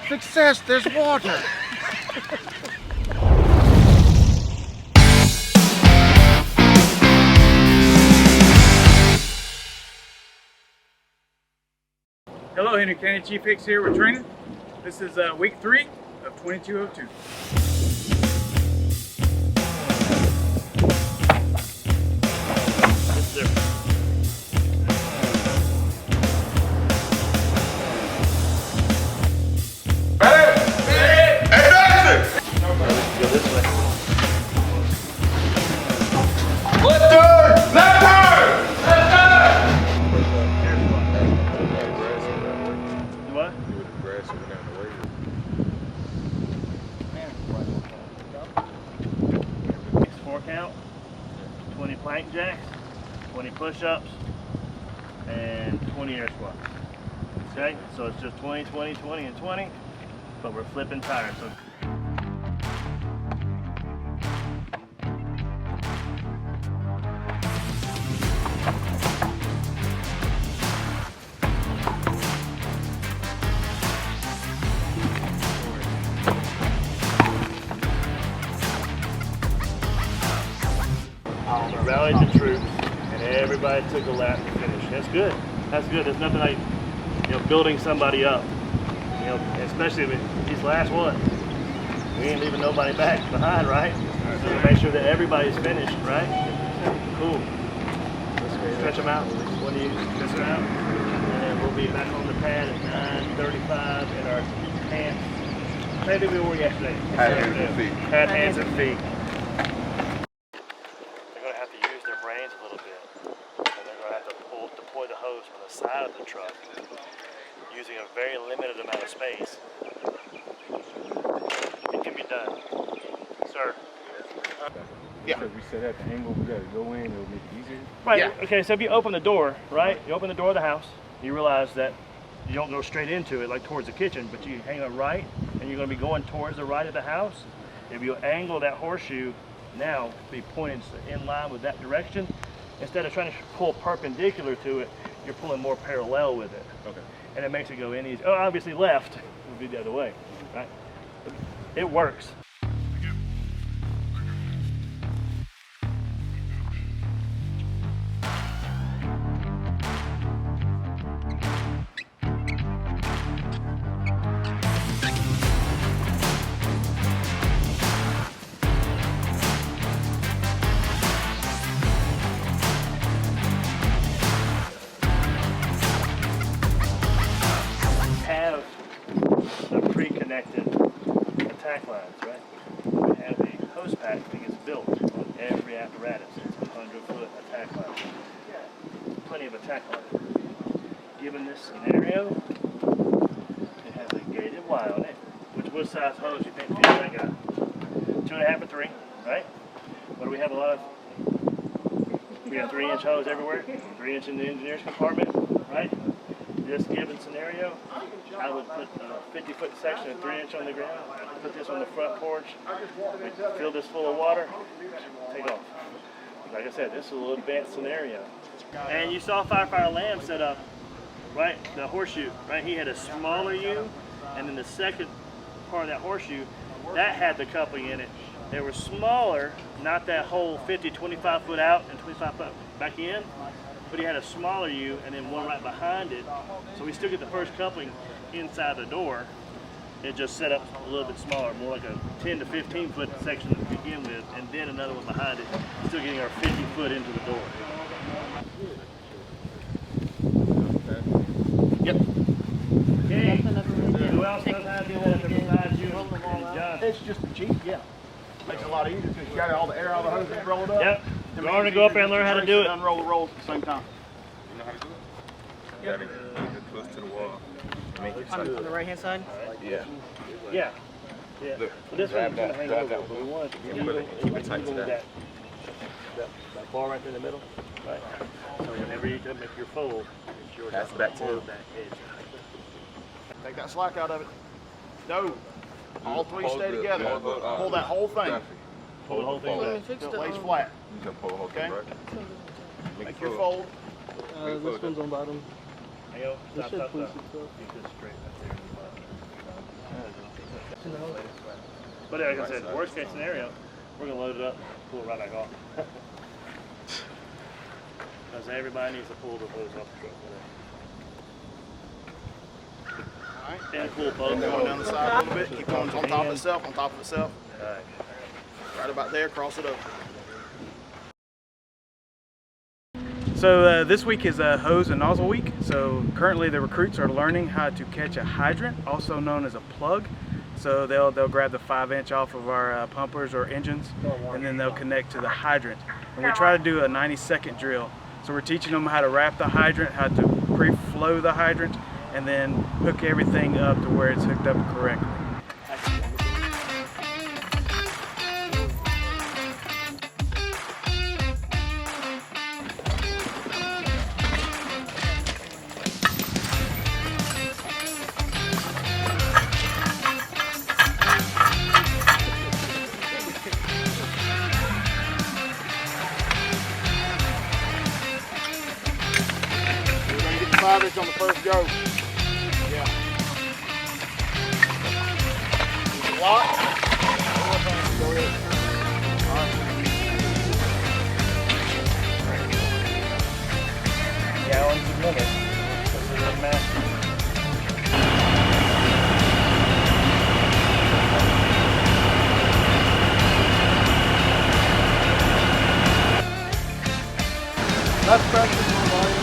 Success, there's water. Hello, Henry County Chief Hicks here with training. This is week 3 of 2202. Count, 20 plank jacks, 20 push-ups, and 20 air squats. Okay, so it's just 20, 20, 20, and 20, but we're flipping tires. So rallied the troops, and everybody took a lap to finish. That's good. That's good. There's nothing like, building somebody up. Especially with these last ones. We ain't leaving nobody back behind, right? So we make sure that everybody's finished, right? Cool. Stretch them out. One of you stretch them out, and then we'll be back on the pad at 9:35 in our pants. Maybe we were yesterday. Pad, hands, and feet. Pad, hands, and feet. Brains a little bit, and they're going to have to deploy the hose from the side of the truck using a very limited amount of space. It can be done, sir. Yeah. Because we set at the angle, we got to go in, it'll make it easier. Right, yeah. Okay, so if you open the door, right, you open the door of the house, you realize that you don't go straight into it like towards the kitchen, but you hang a right, and you're going to be going towards the right of the house. If you angle that horseshoe now be pointed in line with that direction, instead of trying to pull perpendicular to it, you're pulling more parallel with it. Okay. And it makes it go in easy. Oh, obviously left would be the other way, right? But it works. Have the pre-connected attack lines, right? We have a hose pack that gets built on every apparatus. It's a 100-foot attack line. Plenty of attack line. Given this scenario, it has a gated Y on it. What size hose do you think that got? 2.5 or 3, right? What do we have a lot of? We have 3-inch hose everywhere. 3-inch in the engineer's compartment, right? This given scenario, I would put a 50-foot section of 3-inch on the ground, put this on the front porch, fill this full of water, take off. Like I said, this is a little advanced scenario. And you saw Firefighter Lamb set up, right, the horseshoe, right? He had a smaller U, and then the second part of that horseshoe, that had the coupling in it. They were smaller, not that whole 25 foot out and 25 foot back in, but he had a smaller U and then one right behind it. So we still get the first coupling inside the door. It just set up a little bit smaller, more like a 10 to 15 foot section to begin with, and then another one behind it, still getting our 50 foot into the door. Yep. Okay. Who else knows how to do that besides you and John? It's just a cheap, yeah. Makes it a lot easier because you got all the air out of the hose and roll it up. Yep. You're going to go up there and learn how to do it. Unroll the rolls at the same time. You know how to do it? You got to get close to the wall. On the right hand side? Yeah. Yeah. Yeah. Look, But this one's going to hang over, but we want it to keep it tight to that. That bar right there in the middle, right? So whenever you make your fold, it's your Pass it back to you. that edge. Take that slack out of it. No. All three Hold stay the- together. hold the, Pull that whole thing. Pull the whole thing Well, back. fix So the, it lays flat. You can pull the whole thing, Okay. right? Make your fold. this one's on bottom. Hang on. This Stop, should stop, push stop. itself. Keep this straight right there. But like I said, worst case scenario, we're gonna load it up, pull it right back off. Because everybody needs to pull the hose off the truck. Alright. And pull both. And going down the side a little bit. Keep on top of itself, on top of itself. Alright. Right about there, cross it over. So this week is a hose and nozzle week. So currently the recruits are learning how to catch a hydrant, also known as a plug. So they'll grab the 5-inch off of our pumpers or engines, and then they'll connect to the hydrant. And we try to do a 90-second drill. So we're teaching them how to wrap the hydrant, how to pre-flow the hydrant, and then hook everything up to where it's hooked up correctly. We're going to get the 5-inch on the first go. Yeah. Lock. Go ahead. All right. Gallons a minute. This is a master. Less pressure, more volume.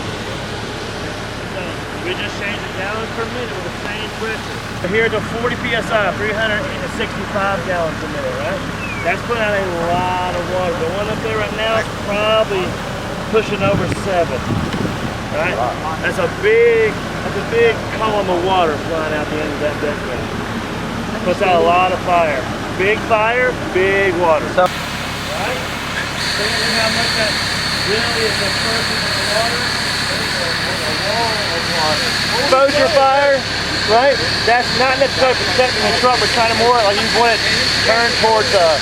We just changed the gallons per minute with the same pressure. We're here to 40 psi, 365 gallons a minute, right? That's putting out a lot of water. The one up there right now is probably pushing over 7. Right? That's a big column of water flying out the end of that deck there. Puts out a lot of fire. Big fire, big water. Right? See how much that really is immersing in the water? Exposure fire, right? That's not necessarily protecting the truck, but kind of more like you want it turned towards a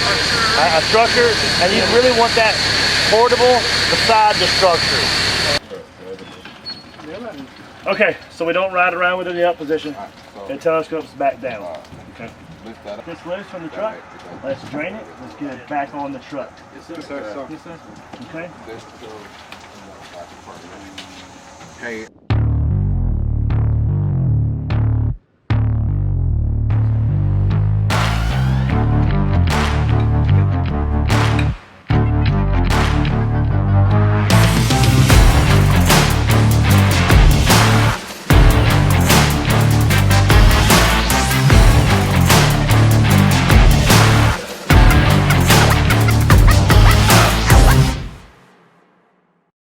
structure, and you really want that portable beside the structure. Okay, so we don't ride around with it in the up position. It telescopes back down. Okay. This loose from the truck. Let's drain it. Let's get it back on the truck. Okay. Hey,